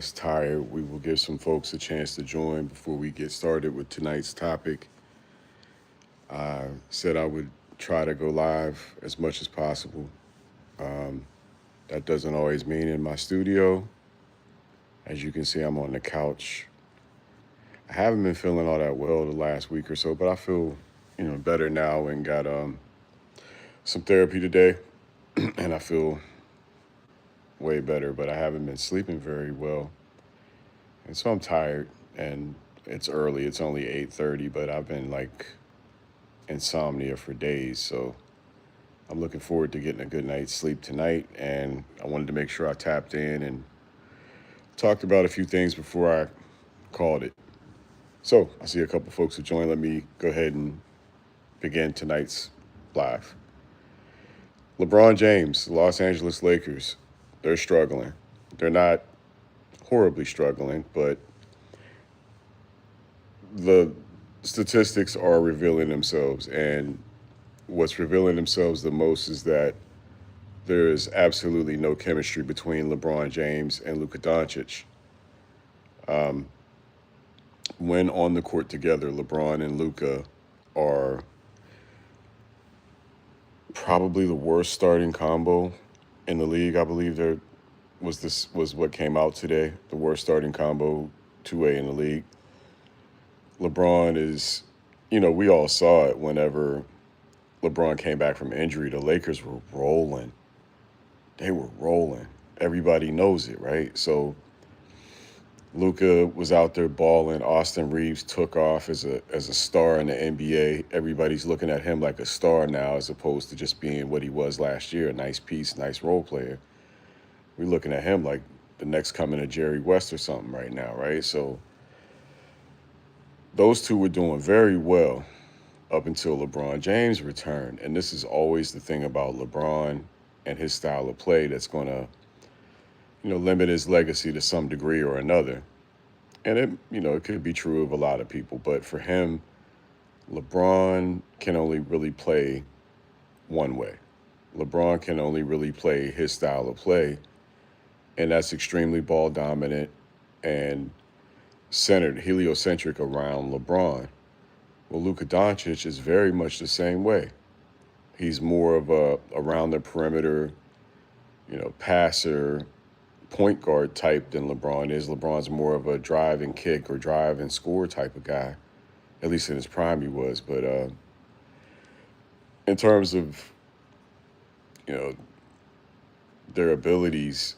is tired. We will give some folks a chance to join before we get started with tonight's topic. I said I would try to go live as much as possible. Um, that doesn't always mean in my studio. As you can see, I'm on the couch. I haven't been feeling all that well the last week or so, but I feel, better now and got some therapy today, and I feel way better. But I haven't been sleeping very well, and so I'm tired. And it's early. It's only 8:30, but I've been like insomnia for days. So I'm looking forward to getting a good night's sleep tonight. And I wanted to make sure I tapped in and talked about a few things before I called it. So I see a couple folks who joined. Let me go ahead and begin tonight's live. LeBron James, the Los Angeles Lakers, they're struggling. They're not horribly struggling, but the statistics are revealing themselves. And what's revealing themselves the most is that there is absolutely no chemistry between LeBron James and Luka Doncic. Um, when on the court together, LeBron and Luka are probably the worst starting combo in the league. I believe there was what came out today, the worst starting combo 2A in the league. LeBron is, we all saw it whenever LeBron came back from injury. The Lakers were rolling. They were rolling. Everybody knows it, right? So Luka was out there balling. Austin Reeves took off as a star in the NBA. Everybody's looking at him like a star now, as opposed to just being what he was last year, a nice piece, nice role player. We're looking at him like the next coming of Jerry West or something right now, right? So those two were doing very well up until LeBron James returned. And this is always the thing about LeBron and his style of play that's going to, limit his legacy to some degree or another. And it could be true of a lot of people, but for him, LeBron can only really play one way. LeBron can only really play his style of play, and that's extremely ball dominant and centered, heliocentric around LeBron. Well, Luka Doncic is very much the same way. He's more of a around the perimeter, passer, point guard type than LeBron is. LeBron's more of a drive and kick or drive and score type of guy. At least in his prime, he was. But in terms of you know their abilities,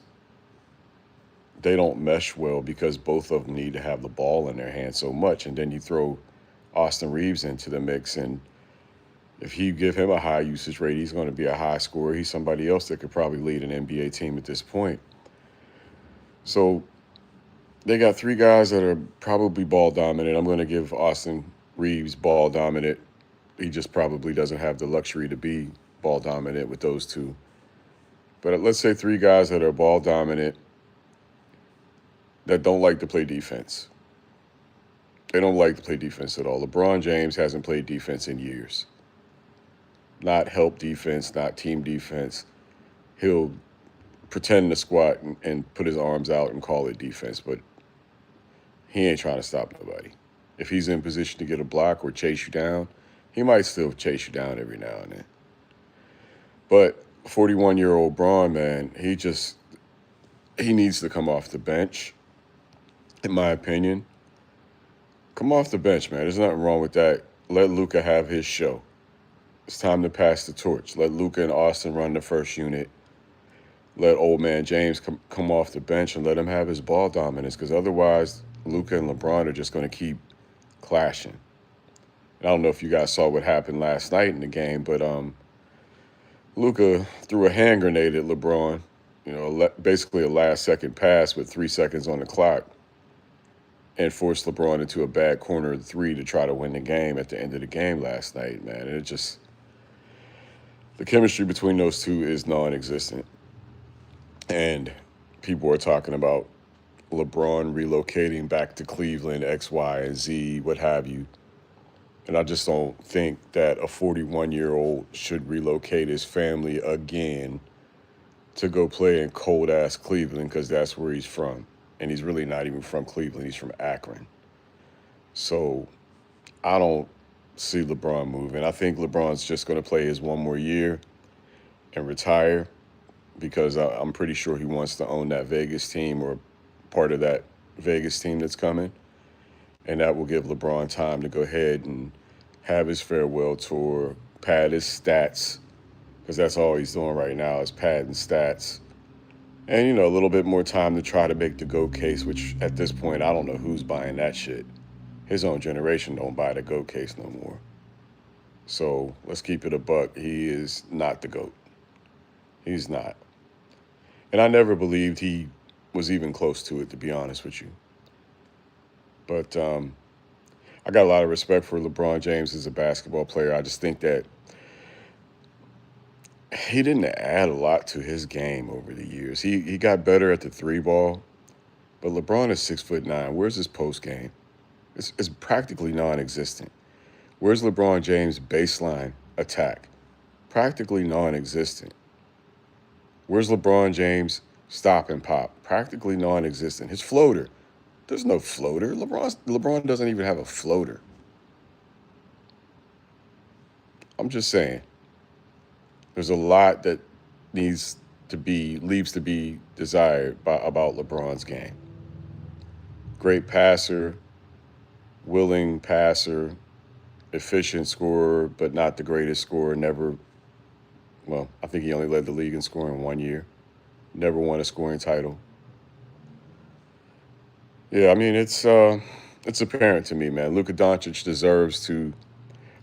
they don't mesh well because both of them need to have the ball in their hands so much. And then you throw Austin Reeves into the mix, and if you give him a high usage rate, he's going to be a high scorer. He's somebody else that could probably lead an NBA team at this point. So they got three guys that are probably ball dominant. I'm going to give Austin Reeves ball dominant. He just probably doesn't have the luxury to be ball dominant with those two. But let's say three guys that are ball dominant that don't like to play defense. They don't like to play defense at all. LeBron James hasn't played defense in years. Not help defense, not team defense. He'll pretend to squat and put his arms out and call it defense, but he ain't trying to stop nobody. If he's in position to get a block or chase you down, he might still chase you down every now and then. But 41-year-old Braun, man, he needs to come off the bench, in my opinion. Come off the bench, man. There's nothing wrong with that. Let Luka have his show. It's time to pass the torch. Let Luka and Austin run the first unit. Let old man James come off the bench and let him have his ball dominance, because otherwise Luka and LeBron are just going to keep clashing. And I don't know if you guys saw what happened last night in the game, but Luka threw a hand grenade at LeBron, basically a last-second pass with 3 seconds on the clock, and forced LeBron into a bad corner of three to try to win the game at the end of the game last night, man. The chemistry between those two is non-existent. And people are talking about LeBron relocating back to Cleveland, X, Y, and Z, what have you. And I just don't think that a 41-year-old should relocate his family again to go play in cold-ass Cleveland, because that's where he's from. and he's really not even from Cleveland. He's from Akron. So I don't see LeBron moving. I think LeBron's just going to play his one more year and retire because I'm pretty sure he wants to own that Vegas team or part of that Vegas team that's coming. And that will give LeBron time to go ahead and have his farewell tour, pad his stats, because that's all he's doing right now is padding stats. And, a little bit more time to try to make the GOAT case, which at this point, I don't know who's buying that shit. His own generation don't buy the GOAT case no more. So let's keep it a buck. He is not the GOAT. He's not. And I never believed he was even close to it, to be honest with you. But I got a lot of respect for LeBron James as a basketball player. I just think that he didn't add a lot to his game over the years. He got better at the three ball, but LeBron is 6'9". Where's his post game? It's practically non-existent. Where's LeBron James' baseline attack? Practically non-existent. Where's LeBron James' stop and pop? Practically non-existent. His floater. There's no floater. LeBron doesn't even have a floater. I'm just saying. There's a lot that leaves to be desired about LeBron's game. Great passer, willing passer, efficient scorer, but not the greatest scorer. I think he only led the league in scoring 1 year. Never won a scoring title. Yeah, I mean, it's apparent to me, man. Luka Doncic deserves to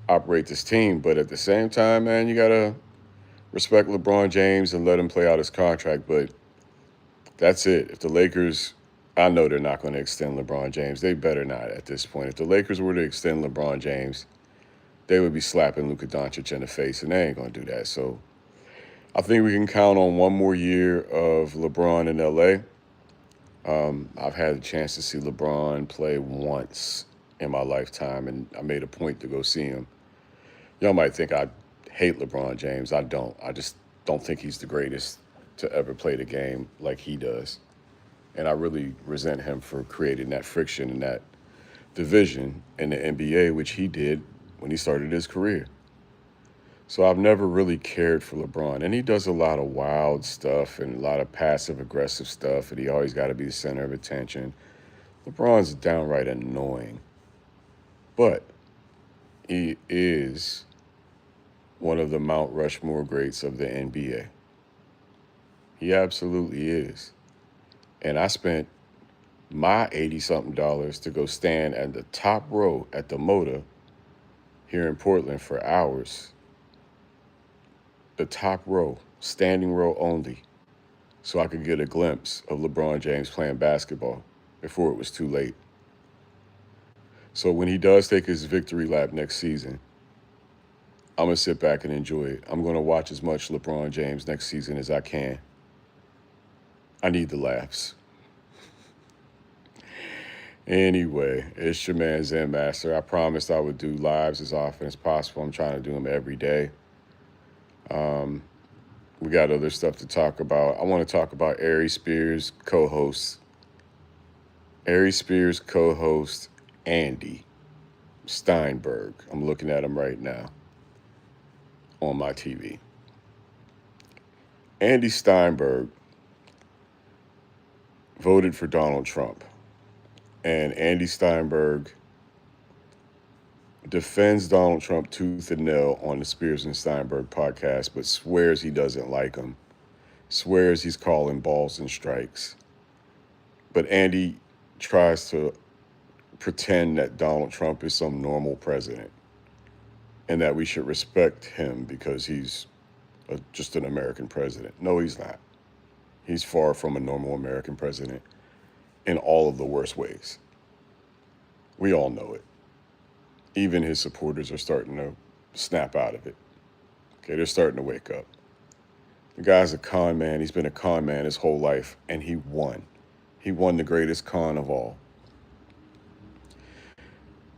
operate this team, but at the same time, man, you gotta respect LeBron James and let him play out his contract. But that's it. If the Lakers, I know they're not going to extend LeBron James. They better not at this point. If the Lakers were to extend LeBron James, they would be slapping Luka Doncic in the face, and they ain't going to do that. So I think we can count on one more year of LeBron in LA. I've had a chance to see LeBron play once in my lifetime, and I made a point to go see him. Y'all might think I hate LeBron James. I don't. I just don't think he's the greatest to ever play the game like he does. And I really resent him for creating that friction and that division in the NBA, which he did when he started his career. So I've never really cared for LeBron. And he does a lot of wild stuff and a lot of passive aggressive stuff, and he always got to be the center of attention. LeBron's downright annoying. But he is one of the Mount Rushmore greats of the NBA. He absolutely is. And I spent my 80-something dollars to go stand at the top row at the Moda here in Portland for hours. The top row, standing row only, so I could get a glimpse of LeBron James playing basketball before it was too late. So when he does take his victory lap next season, I'm going to sit back and enjoy it. I'm going to watch as much LeBron James next season as I can. I need the laughs. Anyway, it's your man Zen Master. I promised I would do lives as often as possible. I'm trying to do them every day. We got other stuff to talk about. I want to talk about Ari Spears' co-host. Ari Spears' co-host, Andy Steinberg. I'm looking at him right now on my TV. Andy Steinberg voted for Donald Trump. And Andy Steinberg defends Donald Trump tooth and nail on the Spears and Steinberg podcast, but swears he doesn't like him. Swears he's calling balls and strikes. But Andy tries to pretend that Donald Trump is some normal president and that we should respect him because he's just an American president. No, he's not. He's far from a normal American president in all of the worst ways. We all know it. Even his supporters are starting to snap out of it. Okay, they're starting to wake up. The guy's a con man. He's been a con man his whole life, and he won. He won the greatest con of all.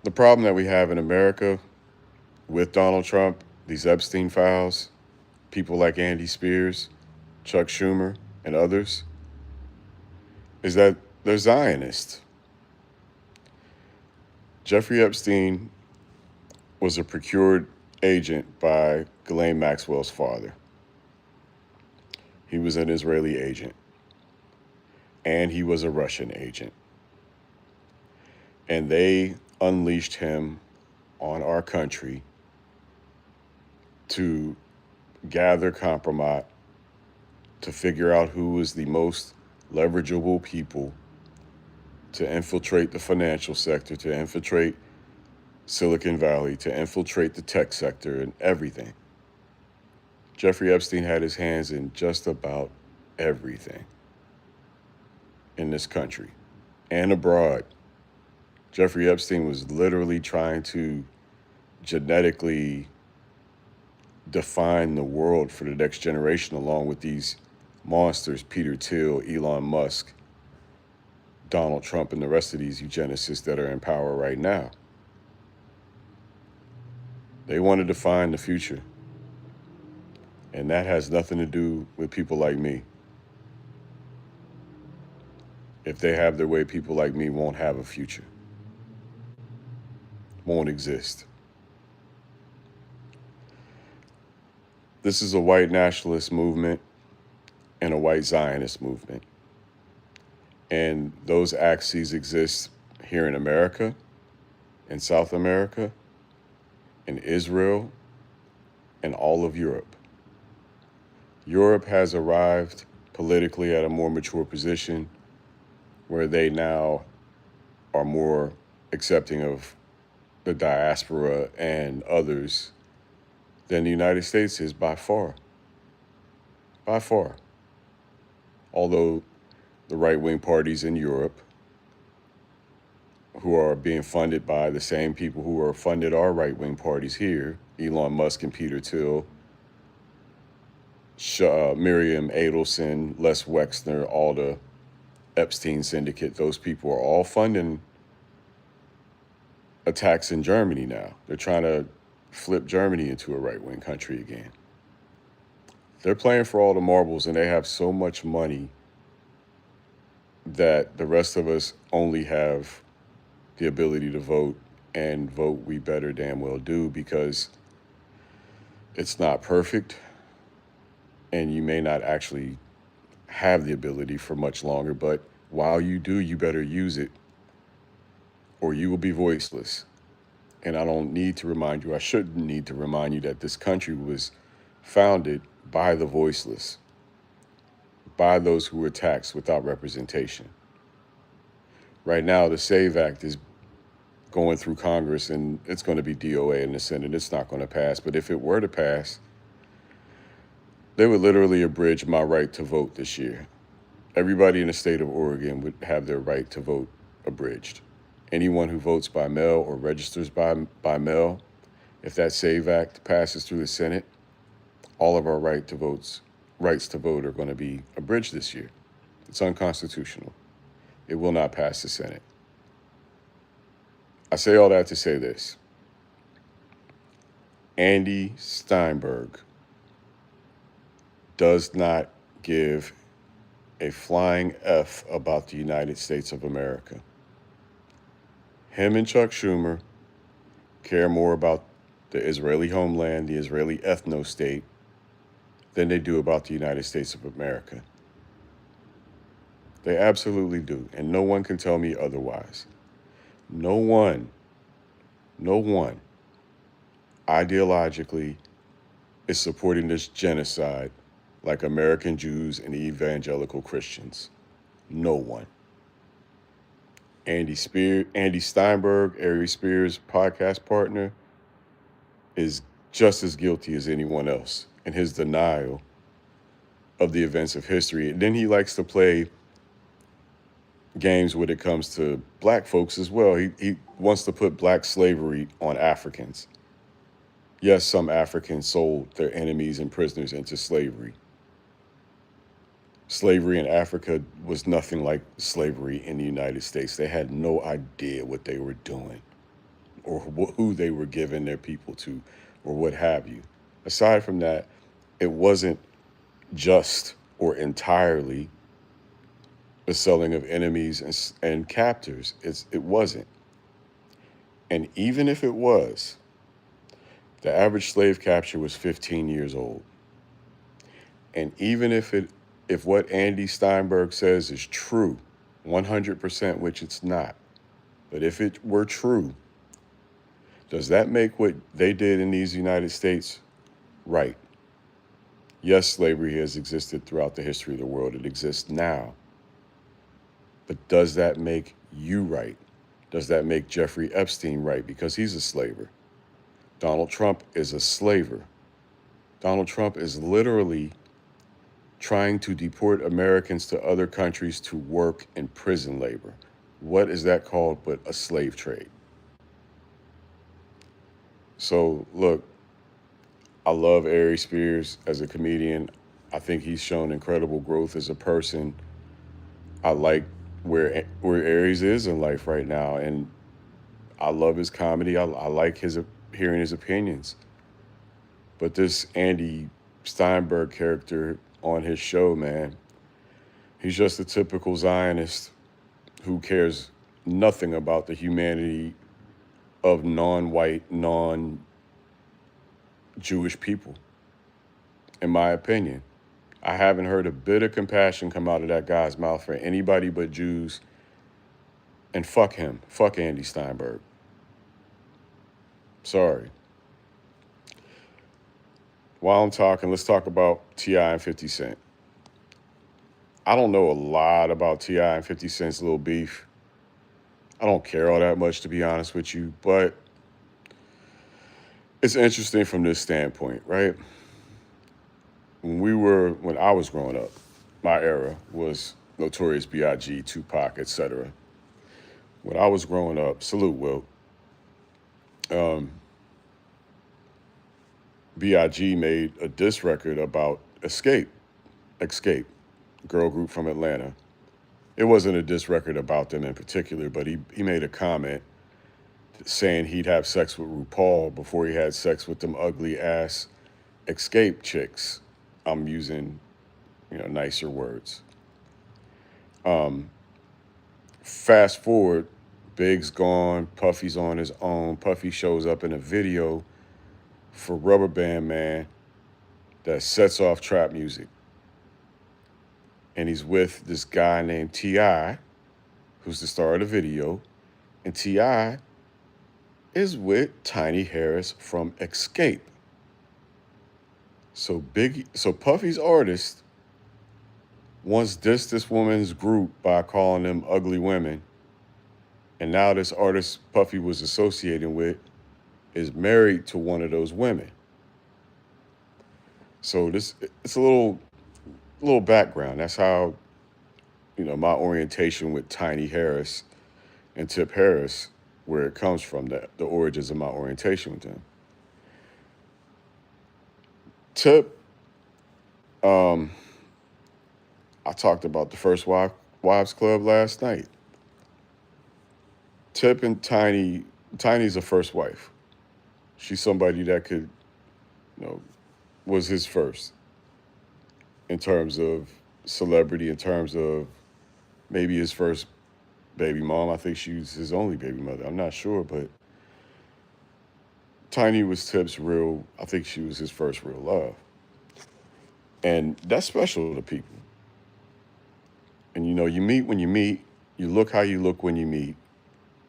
The problem that we have in America with Donald Trump, these Epstein files, people like Andy Spears, Chuck Schumer, and others, is that They're Zionists. Jeffrey Epstein was a procured agent by Ghislaine Maxwell's father. He was an Israeli agent, and he was a Russian agent. And they unleashed him on our country to gather compromise, to figure out who was the most leverageable people to infiltrate the financial sector, to infiltrate Silicon Valley, to infiltrate the tech sector and everything. Jeffrey Epstein had his hands in just about everything in this country and abroad. Jeffrey Epstein was literally trying to genetically define the world for the next generation, along with these monsters, Peter Thiel, Elon Musk, Donald Trump, and the rest of these eugenicists that are in power right now. They want to define the future. And that has nothing to do with people like me. If they have their way, people like me won't have a future, won't exist. This is a white nationalist movement and a white Zionist movement. And those axes exist here in America, in South America, in Israel, and all of Europe. Europe has arrived politically at a more mature position where they now are more accepting of the diaspora and others than the United States is by far. By far. Although the right-wing parties in Europe, who are being funded by the same people who are funded our right-wing parties here, Elon Musk and Peter Thiel, Miriam Adelson, Les Wexner, all the Epstein syndicate, those people are all funding attacks in Germany now. They're trying to flip Germany into a right-wing country again. They're playing for all the marbles, and they have so much money that the rest of us only have the ability to vote, and vote we better damn well do, because it's not perfect, and you may not actually have the ability for much longer, but while you do, you better use it, or you will be voiceless. And I don't need to remind you, I shouldn't need to remind you that this country was founded by the voiceless, by those who were taxed without representation. Right now, the SAVE Act is going through Congress, and it's going to be DOA in the Senate. It's not going to pass. But if it were to pass, they would literally abridge my right to vote this year. Everybody in the state of Oregon would have their right to vote abridged. Anyone who votes by mail or registers by mail, if that SAVE Act passes through the Senate, all of our rights to vote are going to be abridged this year. It's unconstitutional. It will not pass the Senate. I say all that to say this. Andy Steinberg does not give a flying F about the United States of America. Him and Chuck Schumer care more about the Israeli homeland, the Israeli ethno-state, than they do about the United States of America. They absolutely do, and no one can tell me otherwise. No one, ideologically, is supporting this genocide like American Jews and evangelical Christians. No one. Andy Steinberg, Ari Spears' podcast partner, is just as guilty as anyone else in his denial of the events of history. And then he likes to play games when it comes to black folks as well. He wants to put black slavery on Africans. Yes, some Africans sold their enemies and prisoners into slavery. Slavery in Africa was nothing like slavery in the United States. They had no idea what they were doing or who they were giving their people to or what have you. Aside from that, it wasn't just or entirely the selling of enemies and captors. It wasn't. And even if it was, the average slave capture was 15 years old. And even if what Andy Steinberg says is true, 100%, which it's not, but if it were true, does that make what they did in these United States right? Yes, slavery has existed throughout the history of the world. It exists now. But does that make you right? Does that make Jeffrey Epstein right? Because he's a slaver. Donald Trump is a slaver. Donald Trump is literally trying to deport Americans to other countries to work in prison labor. What is that called but a slave trade? So, look, I love Ari Spears as a comedian. I think he's shown incredible growth as a person. I like where Aries is in life right now, and I love his comedy. I like hearing his opinions. But this Andy Steinberg character on his show, man, he's just a typical Zionist who cares nothing about the humanity of non-white, non-Jewish people, in my opinion. I haven't heard a bit of compassion come out of that guy's mouth for anybody but Jews. And fuck him. Fuck Andy Steinberg. Sorry. While I'm talking, let's talk about T.I. and 50 Cent. I don't know a lot about T.I. and 50 Cent's little beef. I don't care all that much, to be honest with you, but it's interesting from this standpoint, right? When I was growing up, my era was Notorious B.I.G., Tupac, etc. When I was growing up, salute Will, B.I.G. made a diss record about Escape, girl group from Atlanta. It wasn't a diss record about them in particular, but he made a comment saying he'd have sex with RuPaul before he had sex with them ugly ass Escape chicks. I'm using, nicer words. Fast forward, Big's gone, Puffy's on his own. Puffy shows up in a video for Rubber Band Man that sets off trap music. And he's with this guy named T.I., who's the star of the video. And T.I. is with Tiny Harris from Escape. So Puffy's artist once dissed this woman's group by calling them ugly women. And now this artist Puffy was associating with is married to one of those women. So it's a little background. That's how, my orientation with Tiny Harris and Tip Harris, where it comes from, the origins of my orientation with them. Tip, I talked about the First Wives Club last night. Tip and Tiny's a first wife. She's somebody that could, was his first in terms of celebrity, in terms of maybe his first baby mom. I think she was his only baby mother. I'm not sure, but Tiny was Tip's I think she was his first real love. And that's special to people. And you meet when you meet, you look how you look when you meet,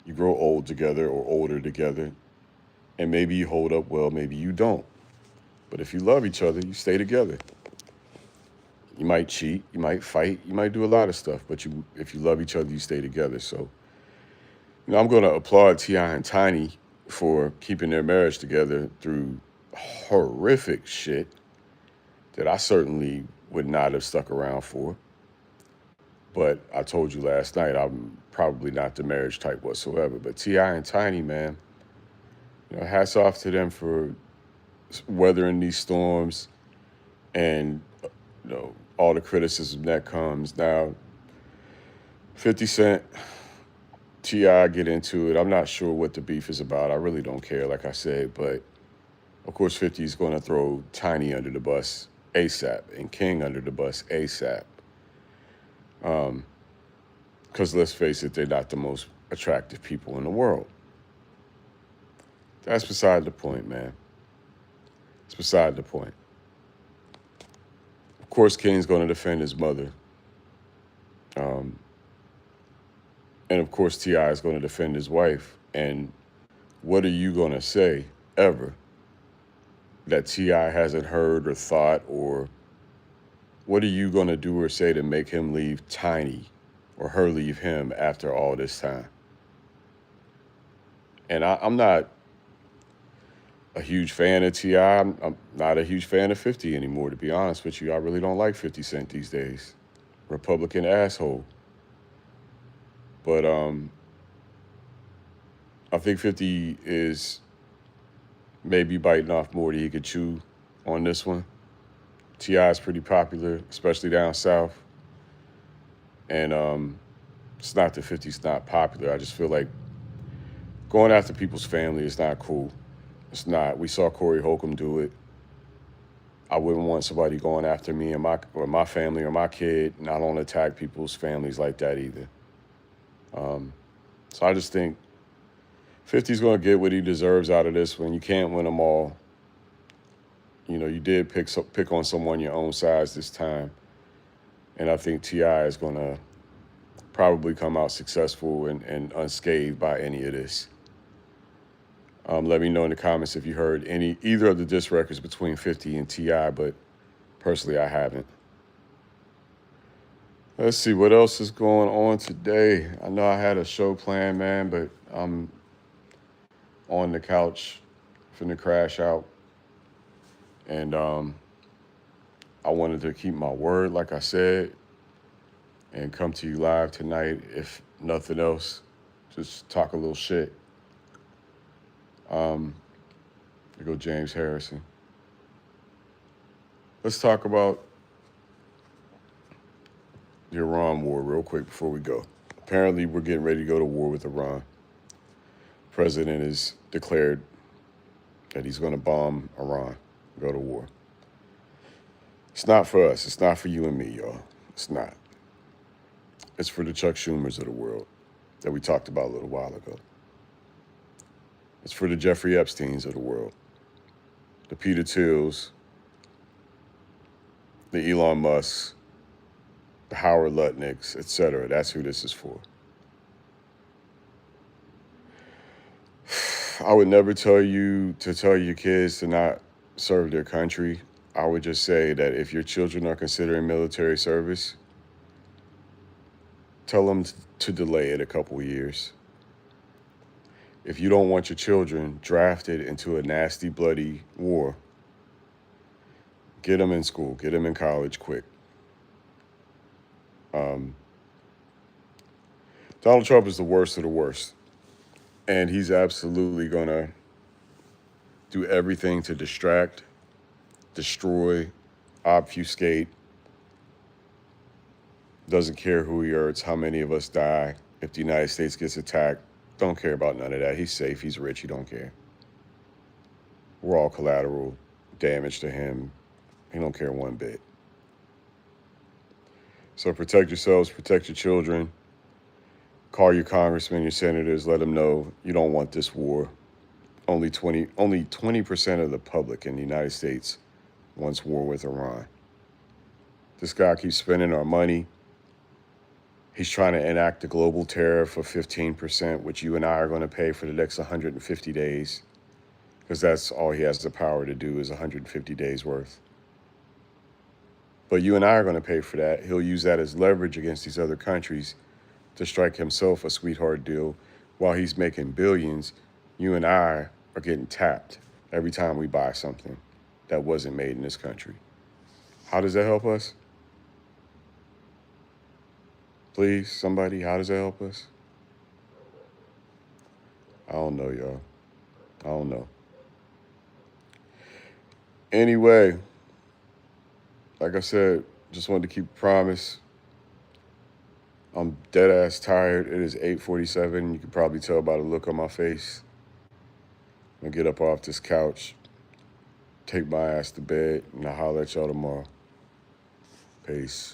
you grow old together or older together, and maybe you hold up well, maybe you don't. But if you love each other, you stay together. You might cheat, you might fight, you might do a lot of stuff, but if you love each other, you stay together. So, I'm going to applaud T.I. and Tiny for keeping their marriage together through horrific shit that I certainly would not have stuck around for. But I told you last night, I'm probably not the marriage type whatsoever. But T.I. and Tiny, man, hats off to them for weathering these storms and, all the criticism that comes. Now, 50 Cent, T.I. get into it. I'm not sure what the beef is about. I really don't care, like I said. But, of course, 50 is going to throw Tiny under the bus ASAP and King under the bus ASAP. Because let's face it, they're not the most attractive people in the world. That's beside the point, man. It's beside the point. Of course, King's going to defend his mother. Um, and of course, T.I. is going to defend his wife. And what are you going to say ever that T.I. hasn't heard or thought, or what are you going to do or say to make him leave Tiny or her leave him after all this time? And I'm not a huge fan of T.I. I'm not a huge fan of 50 anymore, to be honest with you. I really don't like 50 Cent these days. Republican asshole. But I think 50 is maybe biting off more than he could chew on this one. T.I. is pretty popular, especially down south. And it's not that 50's not popular. I just feel like going after people's family is not cool. It's not. We saw Corey Holcomb do it. I wouldn't want somebody going after me and my family or my kid, and I don't attack people's families like that either. So I just think 50's going to get what he deserves out of this one. You can't win them all. You know, you did pick on someone your own size this time. And I think T.I. is going to probably come out successful and unscathed by any of this. Let me know in the comments if you heard either of the diss records between 50 and T.I., but personally I haven't. Let's see what else is going on today. I know I had a show planned, man, but I'm on the couch, finna crash out. And I wanted to keep my word, like I said, and come to you live tonight, if nothing else. Just talk a little shit. There go James Harrison. Let's talk about the Iran war real quick before we go. Apparently, we're getting ready to go to war with Iran. The president has declared that he's going to bomb Iran, go to war. It's not for us. It's not for you and me, y'all. It's not. It's for the Chuck Schumers of the world that we talked about a little while ago. It's for the Jeffrey Epsteins of the world, the Peter Tills, the Elon Musks, the Howard Lutnicks, etc. That's who this is for. I would never tell you to tell your kids to not serve their country. I would just say that if your children are considering military service, tell them to delay it a couple of years. If you don't want your children drafted into a nasty, bloody war, get them in school, get them in college quick. Donald Trump is the worst of the worst. And he's absolutely going to do everything to distract, destroy, obfuscate. Doesn't care who he hurts, how many of us die. If the United States gets attacked, don't care about none of that. He's safe, he's rich, he don't care. We're all collateral damage to him. He don't care one bit. So protect yourselves, protect your children. Call your congressmen, your senators, let them know you don't want this war. Only 20% of the public in the United States wants war with Iran. This guy keeps spending our money. He's trying to enact a global tariff of 15%, which you and I are going to pay for the next 150 days, because that's all he has the power to do is 150 days worth. But you and I are going to pay for that. He'll use that as leverage against these other countries to strike himself a sweetheart deal. While he's making billions, you and I are getting tapped every time we buy something that wasn't made in this country. How does that help us? Please, somebody, how does that help us? I don't know, y'all. I don't know. Anyway, like I said, just wanted to keep a promise. I'm dead ass tired. It is 8:47. You can probably tell by the look on my face. I'm gonna get up off this couch, take my ass to bed, and I'll holler at y'all tomorrow. Peace.